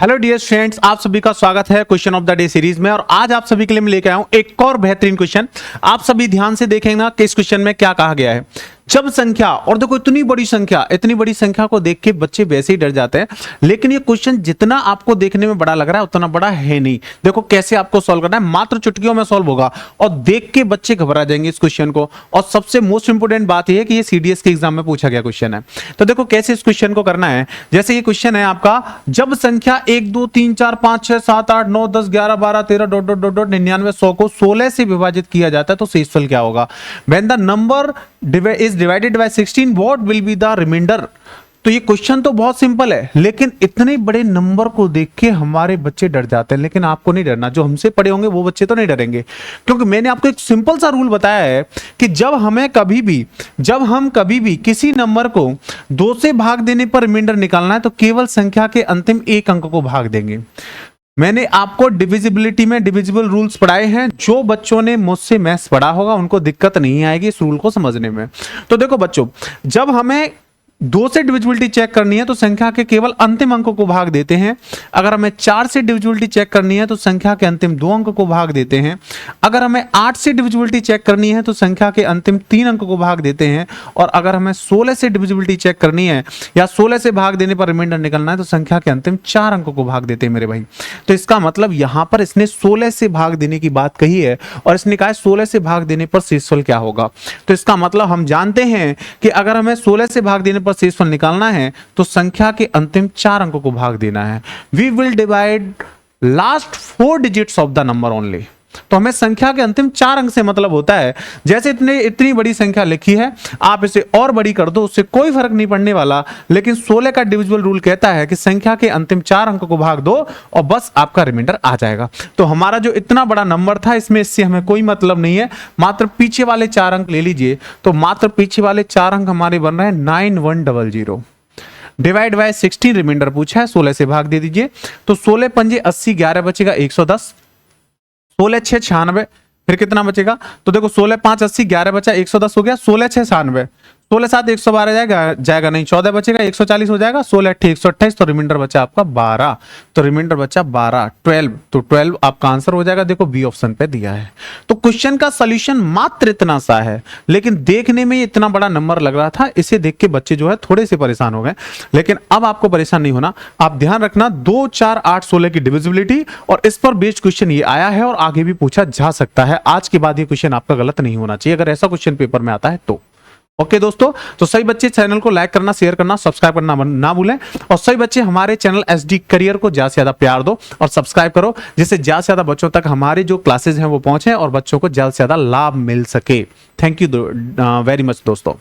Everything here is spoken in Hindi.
हेलो डियर स्टूडेंट्स, आप सभी का स्वागत है question of the day series में। और आज आप सभी के लिए मैं लेकर आया हूं एक और बेहतरीन क्वेश्चन। आप सभी ध्यान से देखेंगे ना कि इस क्वेश्चन में क्या कहा गया है। जब संख्या, और देखो इतनी बड़ी संख्या को देख के बच्चे वैसे ही डर जाते हैं, लेकिन ये क्वेश्चन जितना आपको देखने में बड़ा लग रहा है उतना बड़ा है नहीं। देखो कैसे आपको सॉल्व करना है, मात्र चुटकियों में सॉल्व होगा और देख के बच्चे घबरा जाएंगे इस क्वेश्चन को। और सबसे मोस्ट इंपोर्टेंट बात यह है कि ये सीडीएस के एग्जाम में पूछा गया क्वेश्चन है। तो देखो कैसे इस क्वेश्चन को करना है। जैसे ये क्वेश्चन है आपका, जब संख्या 1 2 3 4 5 6 7 8 9 10 11 12 13 डॉट डॉट डॉट डॉट 99 100 को 16 से विभाजित किया जाता है तो शेषफल क्या होगा। When the number is divided by 16 what will be the remainder. तो ये क्वेश्चन तो बहुत सिंपल है, लेकिन इतने बड़े नंबर को देख के हमारे बच्चे डर जाते हैं। लेकिन आपको नहीं डरना, जो हमसे पढ़े होंगे वो बच्चे तो नहीं डरेंगे, क्योंकि मैंने आपको एक सिंपल सा रूल बताया है कि जब हम कभी भी किसी नंबर को 2 से भाग देने पर रिमाइंडर निकालना है तो केवल संख्या के अंतिम एक अंक को भाग देंगे। मैंने आपको डिविजिबिलिटी में डिविजिबल रूल्स पढ़ाए हैं। जो बच्चों ने मुझसे मैथ्स पढ़ा होगा उनको दिक्कत नहीं आएगी इस रूल को समझने में। तो देखो बच्चों, जब हमें 2 से डिविजिबिलिटी चेक करनी है तो संख्या के केवल अंतिम अंक को भाग देते हैं। अगर हमें 4 से डिविजिबिलिटी चेक करनी है तो संख्या के अंतिम 2 अंक को भाग देते हैं। अगर हमें 8 से डिविजिबिलिटी चेक करनी है तो संख्या के अंतिम 3 अंक को भाग देते हैं। और अगर हमें 16 से डिविजिबिलिटी चेक करनी है या 16 से भाग देने पर रिमाइंडर निकलना है तो संख्या के अंतिम 4 अंक को भाग देते हैं मेरे भाई। तो इसका मतलब यहां पर इसने 16 से भाग देने की बात कही है और इसने कहा 16 से भाग देने पर शेषफल क्या होगा। तो इसका मतलब हम जानते हैं कि अगर हमें 16 से भाग देने शेषफल निकालना है तो संख्या के अंतिम 4 अंकों को भाग देना है। We will divide last 4 digits of the number only. तो हमें संख्या के अंतिम 4 अंक से मतलब होता है, जैसे इतनी बड़ी संख्या लिखी है, आप इसे और बड़ी कर दो, उससे कोई फर्क नहीं पड़ने वाला। लेकिन 16 का डिविजिबल रूल कहता है कि संख्या के अंतिम 4 अंक को भाग दो और बस आपका रिमाइंडर आ जाएगा। तो हमारा जो इतना बड़ा नंबर था इसमें इससे हमें कोई मतलब नहीं है, मात्र पीछे वाले 4 अंक ले लीजिए। तो मात्र पीछे वाले 4 अंक हमारे बन रहे हैं 9100। डिवाइड बाय 16 रिमाइंडर पूछा है, 16 से भाग दे दीजिए। तो 16 पंजे 80, 11 बचेगा 110, 16 6 96, फिर कितना बचेगा। तो देखो 16 5 80, 11 बचा 110 हो गया, 16 6 96, 16 7 112 जाएगा नहीं, 14 बचेगा 140 हो जाएगा, 16 8 128, तो रिमाइंडर बचा आपका 12। तो रिमाइंडर बचा 12 12, तो 12 आपका आंसर हो जाएगा। देखो बी ऑप्शन पे दिया है। तो क्वेश्चन का सॉल्यूशन मात्र इतना सा है, लेकिन देखने में इतना बड़ा नंबर लग रहा था, इसे देख के बच्चे जो है थोड़े से परेशान हो गए। लेकिन अब आपको परेशान नहीं होना। आप ध्यान रखना 2 4 8 16 की डिविजिबिलिटी, और इस पर बेस्ड क्वेश्चन ये आया है और आगे भी पूछा जा सकता है। आज के बाद ये क्वेश्चन आपका गलत नहीं होना चाहिए अगर ऐसा क्वेश्चन पेपर में आता है तो। ओके दोस्तों, तो सही बच्चे चैनल को लाइक करना, शेयर करना, सब्सक्राइब करना ना भूलें। और सही बच्चे हमारे चैनल एसडी करियर को ज्यादा से ज्यादा प्यार दो और सब्सक्राइब करो, जिससे ज्यादा से ज्यादा बच्चों तक हमारे जो क्लासेस हैं वो पहुंचे और बच्चों को ज्यादा से ज्यादा लाभ मिल सके। थैंक यू वेरी मच दोस्तों।